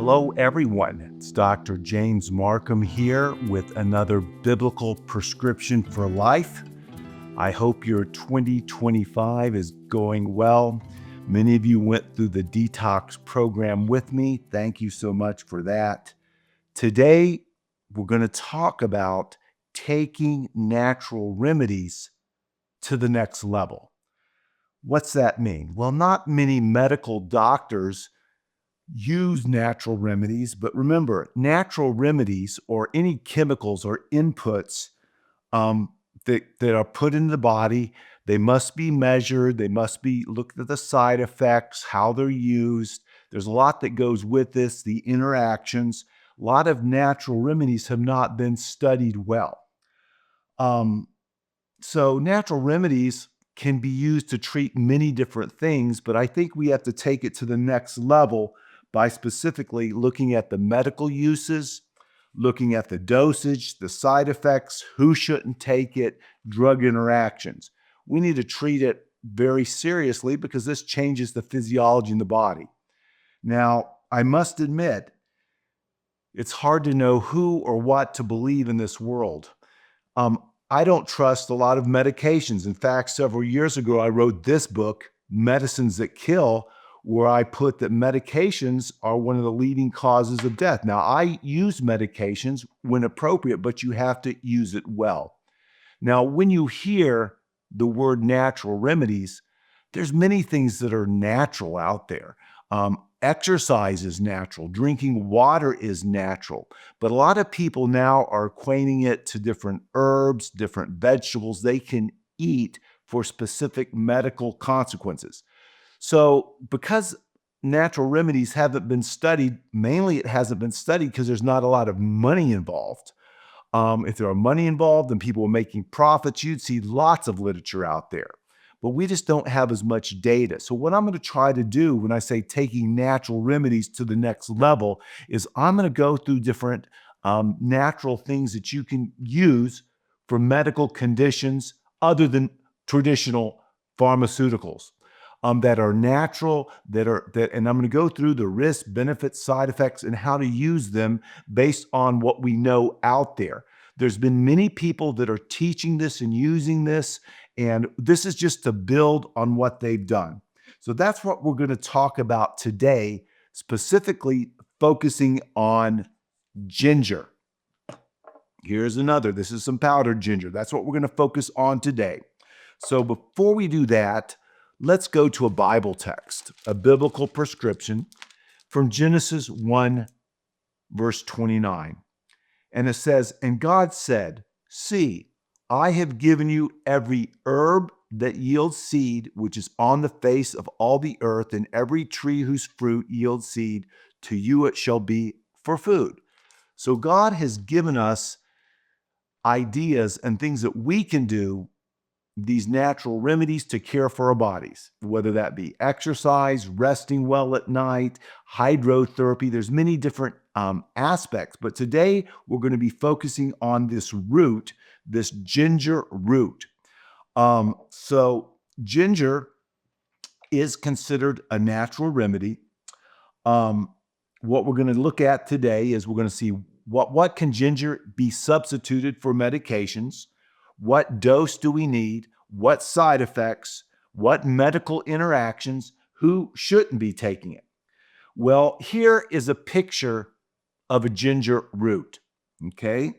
Hello, everyone. It's Dr. James Marcum here with another biblical prescription for life. I hope your 2025 is going well. Many of you went through the detox program with me. Thank you so much for that. Today, we're going to talk about taking natural remedies to the next level. What's that mean? Well, not many medical doctors use natural remedies, but remember, natural remedies or any chemicals or inputs that are put in the body, they must be measured, they must be looked at the side effects, how they're used. There's a lot that goes with this, the interactions. A lot of natural remedies have not been studied well. So natural remedies can be used to treat many different things, but I think we have to take it to the next level by specifically looking at the medical uses, looking at the dosage, the side effects, who shouldn't take it, drug interactions. We need to treat it very seriously because this changes the physiology in the body. Now, I must admit, it's hard to know who or what to believe in this world. I don't trust a lot of medications. In fact, several years ago, I wrote this book, Medicines That Kill, where I put that medications are one of the leading causes of death. Now, I use medications when appropriate, but you have to use it well. Now, when you hear the word natural remedies, there's many things that are natural out there. Exercise is natural. Drinking water is natural. But a lot of people now are equating it to different herbs, different vegetables they can eat for specific medical consequences. So because natural remedies haven't been studied, mainly it hasn't been studied because there's not a lot of money involved. If there are money involved and people are making profits, you'd see lots of literature out there. But we just don't have as much data. So what I'm going to try to do when I say taking natural remedies to the next level is I'm going to go through different natural things that you can use for medical conditions other than traditional pharmaceuticals. That are natural, and I'm going to go through the risks, benefits, side effects, and how to use them based on what we know out there. There's been many people that are teaching this and using this, and this is just to build on what they've done. So that's what we're going to talk about today, specifically focusing on ginger. Here's another. This is some powdered ginger. That's what we're going to focus on today. So before we do that, let's go to a Bible text, a biblical prescription from Genesis 1, verse 29. And it says, "And God said, See, I have given you every herb that yields seed, which is on the face of all the earth, and every tree whose fruit yields seed, to you it shall be for food." So God has given us ideas and things that we can do, these natural remedies to care for our bodies, whether that be exercise, resting well at night, hydrotherapy. There's many different aspects, but today we're going to be focusing on this root, this ginger root. So ginger is considered a natural remedy. What we're going to look at today is we're going to see what can ginger be substituted for medications. What dose do we need? What side effects? What medical interactions? Who shouldn't be taking it? Well, here is a picture of a ginger root, okay?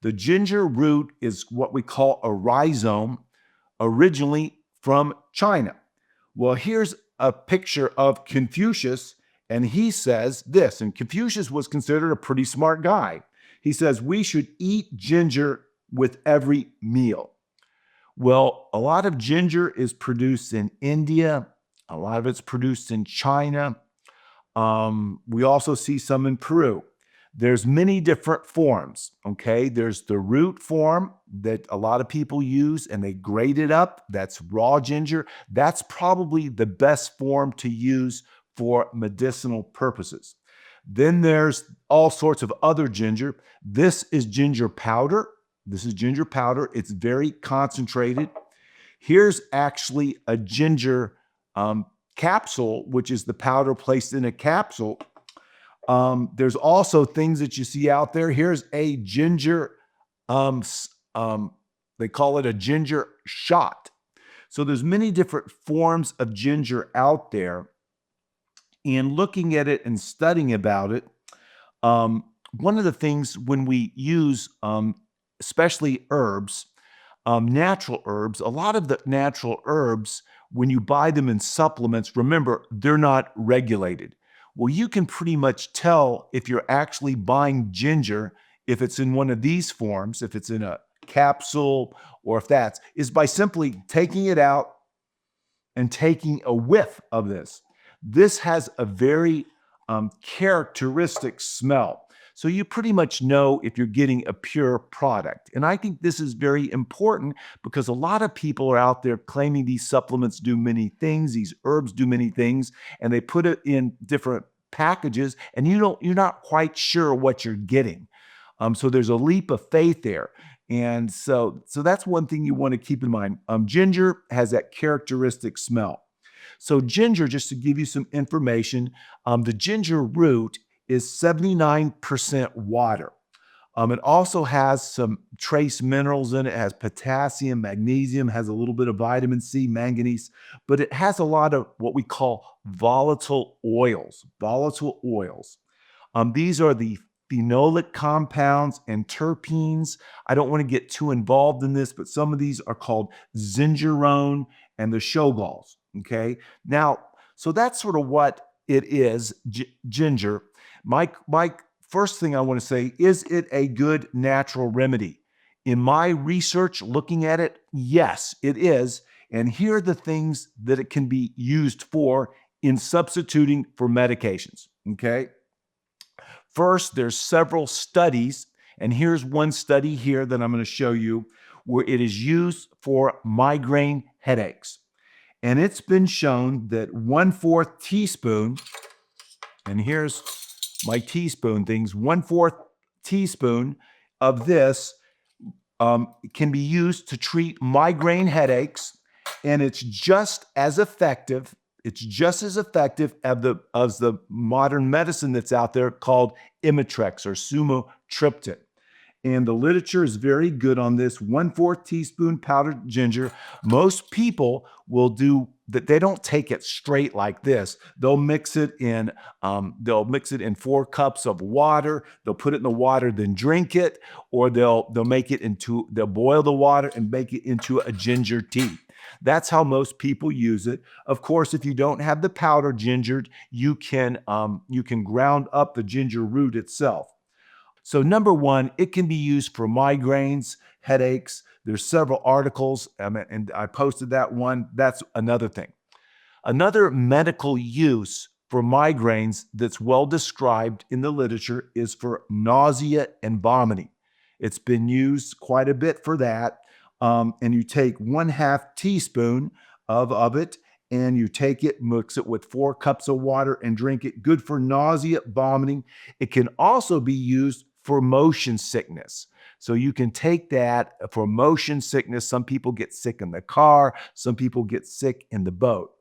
The ginger root is what we call a rhizome, originally from China. Well, here's a picture of Confucius, and he says this, and Confucius was considered a pretty smart guy. He says, we should eat ginger with every meal. Well, a lot of ginger is produced in India. A lot of it's produced in China. We also see some in Peru. There's many different forms, okay? There's the root form that a lot of people use and they grate it up. That's raw ginger. That's probably the best form to use for medicinal purposes. Then there's all sorts of other ginger. This is ginger powder. This is ginger powder. It's very concentrated. Here's actually a ginger capsule, which is the powder placed in a capsule. There's also things that you see out there. Here's a ginger, um, s- um, they call it a ginger shot. So there's many different forms of ginger out there. And looking at it and studying about it, um, one of the things when we use, especially herbs, natural herbs, a lot of the natural herbs, when you buy them in supplements, remember, they're not regulated. Well, you can pretty much tell if you're actually buying ginger, if it's in one of these forms, if it's in a capsule, or if that's, is by simply taking it out and taking a whiff of this. This has a very characteristic smell. So you pretty much know if you're getting a pure product. And I think this is very important because a lot of people are out there claiming these supplements do many things, these herbs do many things, and they put it in different packages, and you're not quite sure what you're getting. So there's a leap of faith there. And so that's one thing you want to keep in mind. Ginger has that characteristic smell. So ginger, just to give you some information, the ginger root is 79% water. It also has some trace minerals in it. It has potassium, magnesium, has a little bit of vitamin C, manganese, but it has a lot of what we call volatile oils. Volatile oils. These are the phenolic compounds and terpenes. I don't want to get too involved in this, but some of these are called zingerone and the shogalls. Okay. Now, so that's sort of what it is, ginger. My first thing I want to say, is it a good natural remedy? In my research looking at it, yes, it is. And here are the things that it can be used for in substituting for medications. Okay. First, there's several studies, and here's one study here that I'm going to show you where it is used for migraine headaches. And it's been shown that 1/4 teaspoon, and here's my teaspoon things, 1/4 teaspoon of this can be used to treat migraine headaches, and it's just as effective. It's just as effective as the modern medicine that's out there called Imitrex or sumatriptan. And the literature is very good on this. 1/4 teaspoon powdered ginger. Most people will do that. They don't take it straight like this. They'll mix it in. They'll mix it in 4 cups of water. They'll put it in the water, then drink it, or they'll make it into. They'll boil the water and make it into a ginger tea. That's how most people use it. Of course, if you don't have the powder ginger, you can ground up the ginger root itself. So number one, it can be used for migraines, headaches. There's several articles, and I posted that one. That's another thing. Another medical use for migraines that's well described in the literature is for nausea and vomiting. It's been used quite a bit for that. And you take 1/2 teaspoon of it, and you take it, mix it with 4 cups of water, and drink it. Good for nausea, vomiting. It can also be used for motion sickness. So you can take that for motion sickness. Some people get sick in the car, some people get sick in the boat.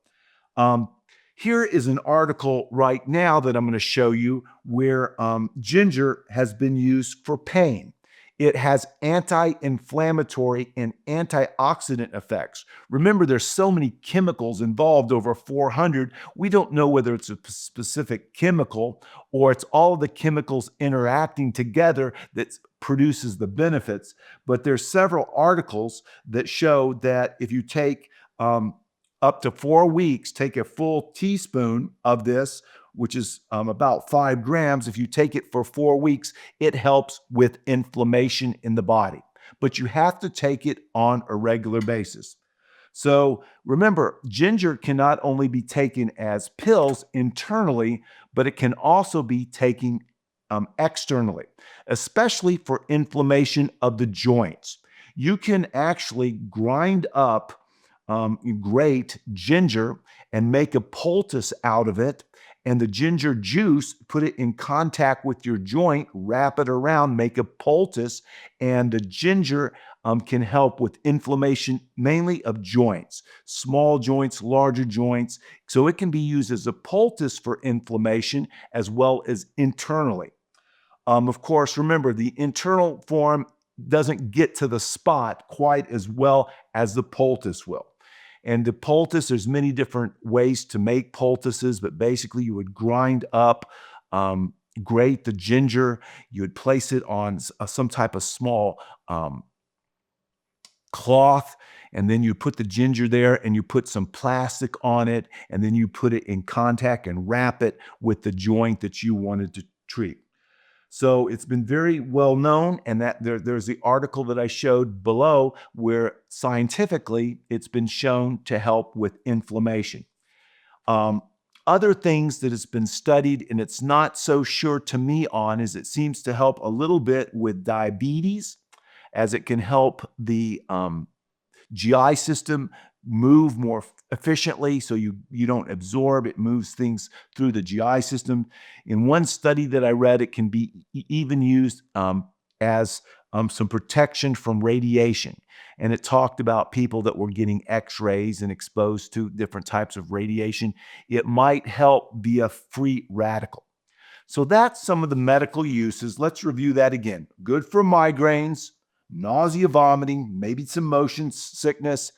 Um, Here is an article right now that I'm going to show you where ginger has been used for pain. It has anti-inflammatory and antioxidant effects. Remember, there's so many chemicals involved, over 400. We don't know whether it's a specific chemical or it's all the chemicals interacting together that produces the benefits. But there's several articles that show that if you take up to 4 weeks, take a full teaspoon of this, which is about 5 grams. If you take it for 4 weeks, it helps with inflammation in the body. But you have to take it on a regular basis. So remember, ginger can not only be taken as pills internally, but it can also be taken externally, especially for inflammation of the joints. You can actually grind up grate ginger and make a poultice out of it And the ginger juice, put it in contact with your joint, wrap it around, make a poultice, and the ginger can help with inflammation, mainly of joints, small joints, larger joints. So it can be used as a poultice for inflammation as well as internally. Of course, remember the internal form doesn't get to the spot quite as well as the poultice will. And the poultice, there's many different ways to make poultices, but basically you would grind up, grate the ginger, you would place it on some type of small cloth, and then you put the ginger there and you put some plastic on it, and then you put it in contact and wrap it with the joint that you wanted to treat. So it's been very well known, and that there's the article that I showed below where scientifically it's been shown to help with inflammation. Um, Other things that has been studied, and it's not so sure to me on, is it seems to help a little bit with diabetes, as it can help the GI system move more efficiently, so you don't absorb, it moves things through the GI system. In one study that I read, it can be even used as some protection from radiation. And it talked about people that were getting x-rays and exposed to different types of radiation. It might help be a free radical. So that's some of the medical uses. Let's review that again. Good for migraines, nausea, vomiting, maybe some motion sickness,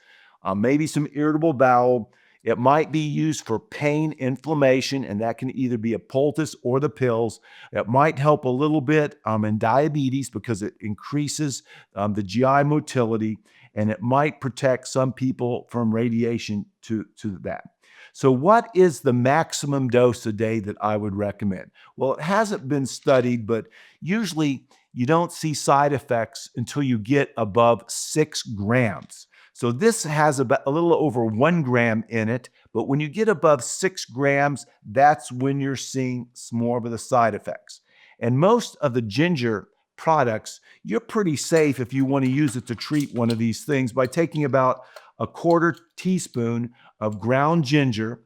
maybe some irritable bowel. It might be used for pain, inflammation, and that can either be a poultice or the pills. It might help a little bit in diabetes because it increases the GI motility, and it might protect some people from radiation to that. So what is the maximum dose a day that I would recommend? Well, it hasn't been studied, but usually you don't see side effects until you get above 6 grams. So this has about a little over 1 gram in it, but when you get above 6 grams, that's when you're seeing more of the side effects. And most of the ginger products, you're pretty safe if you want to use it to treat one of these things by taking about a quarter teaspoon of ground ginger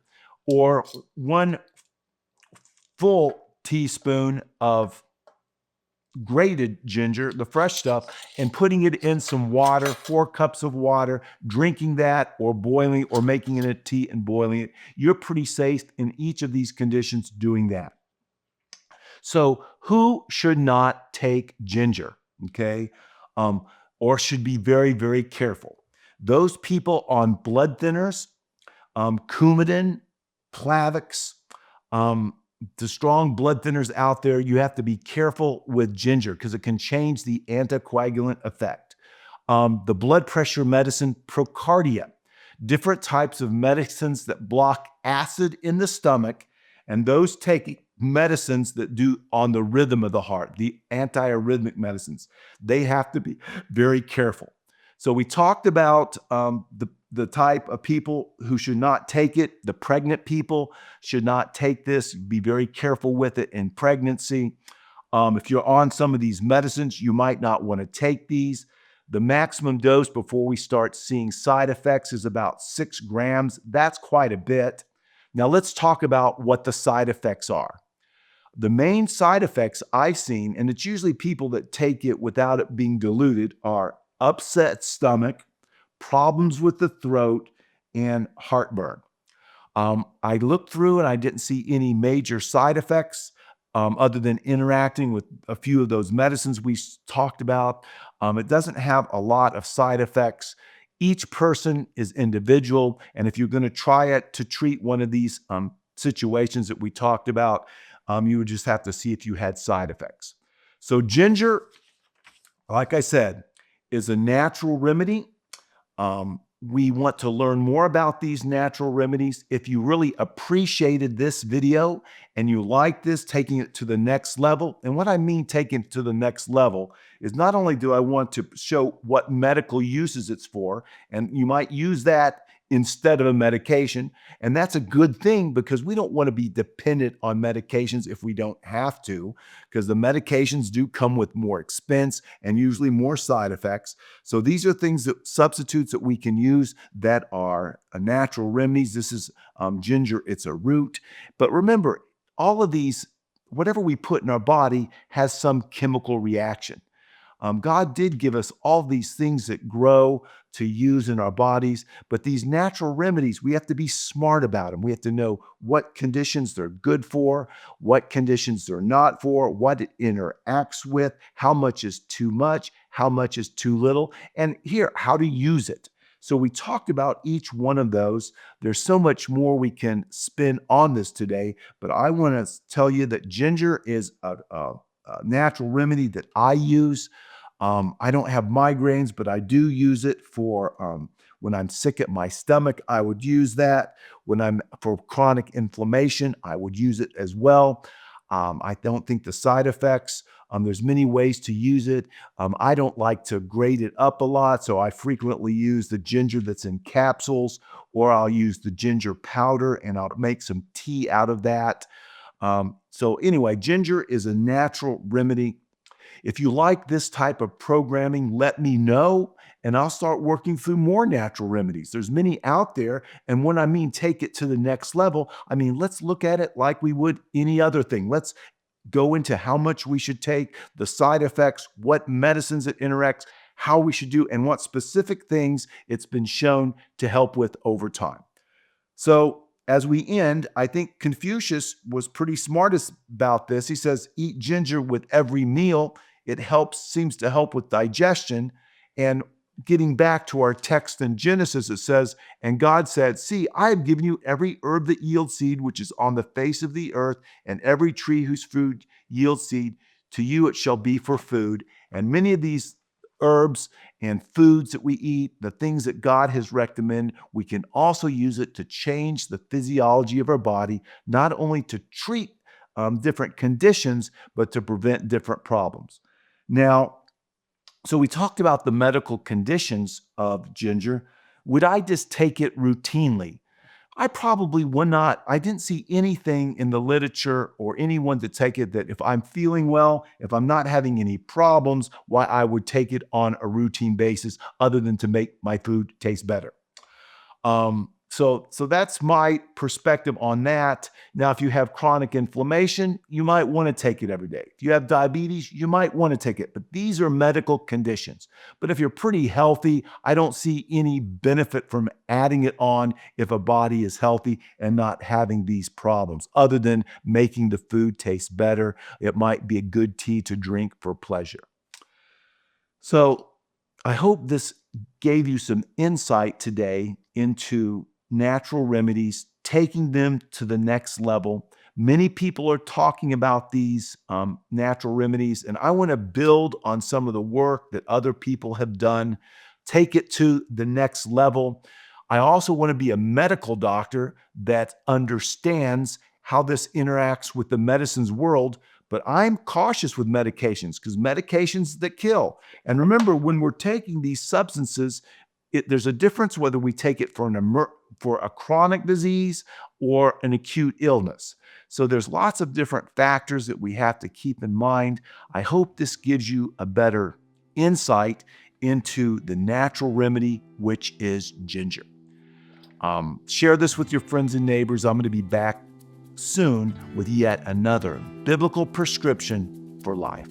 or 1 full teaspoon of grated ginger, the fresh stuff, and putting it in some water, 4 cups of water, drinking that or boiling or making it a tea and boiling it. You're pretty safe in each of these conditions doing that. So who should not take ginger, okay? Or should be very, very careful? Those people on blood thinners, Coumadin, Plavix, the strong blood thinners out there, you have to be careful with ginger because it can change the anticoagulant effect. The blood pressure medicine, Procardia, different types of medicines that block acid in the stomach, and those take medicines that do on the rhythm of the heart, the antiarrhythmic medicines. They have to be very careful. So we talked about the type of people who should not take it. The pregnant people should not take this. Be very careful with it in pregnancy. If you're on some of these medicines, you might not want to take these. The maximum dose before we start seeing side effects is about 6 grams. That's quite a bit. Now let's talk about what the side effects are. The main side effects I've seen, and it's usually people that take it without it being diluted, are upset stomach, problems with the throat, and heartburn. I looked through and I didn't see any major side effects other than interacting with a few of those medicines we talked about. It doesn't have a lot of side effects. Each person is individual, and if you're going to try it to treat one of these situations that we talked about, you would just have to see if you had side effects. So ginger, like I said, is a natural remedy. We want to learn more about these natural remedies. If you really appreciated this video and you like this, taking it to the next level, and what I mean taking it to the next level is not only do I want to show what medical uses it's for, and you might use that instead of a medication, and that's a good thing because we don't want to be dependent on medications if we don't have to, because the medications do come with more expense and usually more side effects. So these are things that substitutes that we can use that are natural remedies. This is ginger, it's a root. But remember, all of these, whatever we put in our body has some chemical reaction. God did give us all these things that grow to use in our bodies, but these natural remedies, we have to be smart about them. We have to know what conditions they're good for, what conditions they're not for, what it interacts with, how much is too much, how much is too little, and here, how to use it. So we talked about each one of those. There's so much more we can spin on this today, but I want to tell you that ginger is a natural remedy that I use. I don't have migraines, but I do use it for when I'm sick at my stomach. I would use that. When I'm for chronic inflammation, I would use it as well. I don't think the side effects. There's many ways to use it. I don't like to grate it up a lot, so I frequently use the ginger that's in capsules, or I'll use the ginger powder and I'll make some tea out of that. So anyway, ginger is a natural remedy. If you like this type of programming, let me know, and I'll start working through more natural remedies. There's many out there, and when I mean take it to the next level, I mean let's look at it like we would any other thing. Let's go into how much we should take, the side effects, what medicines it interacts, how we should do, and what specific things it's been shown to help with over time. So as we end, I think Confucius was pretty smart about this. He says, eat ginger with every meal. It seems to help with digestion. And getting back to our text in Genesis, it says, and God said, see, I have given you every herb that yields seed, which is on the face of the earth, and every tree whose fruit yields seed. To you it shall be for food. And many of these herbs and foods that we eat, the things that God has recommended, we can also use it to change the physiology of our body, not only to treat different conditions, but to prevent different problems. Now, so we talked about the medical conditions of ginger. Would I just take it routinely? I probably would not. I didn't see anything in the literature or anyone to take it that if I'm feeling well, if I'm not having any problems, why I would take it on a routine basis other than to make my food taste better. So that's my perspective on that. Now, if you have chronic inflammation, you might want to take it every day. If you have diabetes, you might want to take it, but these are medical conditions. But if you're pretty healthy, I don't see any benefit from adding it on if a body is healthy and not having these problems, other than making the food taste better. It might be a good tea to drink for pleasure. So I hope this gave you some insight today into natural remedies, taking them to the next level. Many people are talking about these natural remedies, and I want to build on some of the work that other people have done, take it to the next level. I also want to be a medical doctor that understands how this interacts with the medicines world, but I'm cautious with medications because medications that kill. And remember, when we're taking these substances, there's a difference whether we take it for a chronic disease or an acute illness. So there's lots of different factors that we have to keep in mind. I hope this gives you a better insight into the natural remedy, which is ginger. Share this with your friends and neighbors. I'm going to be back soon with yet another biblical prescription for life.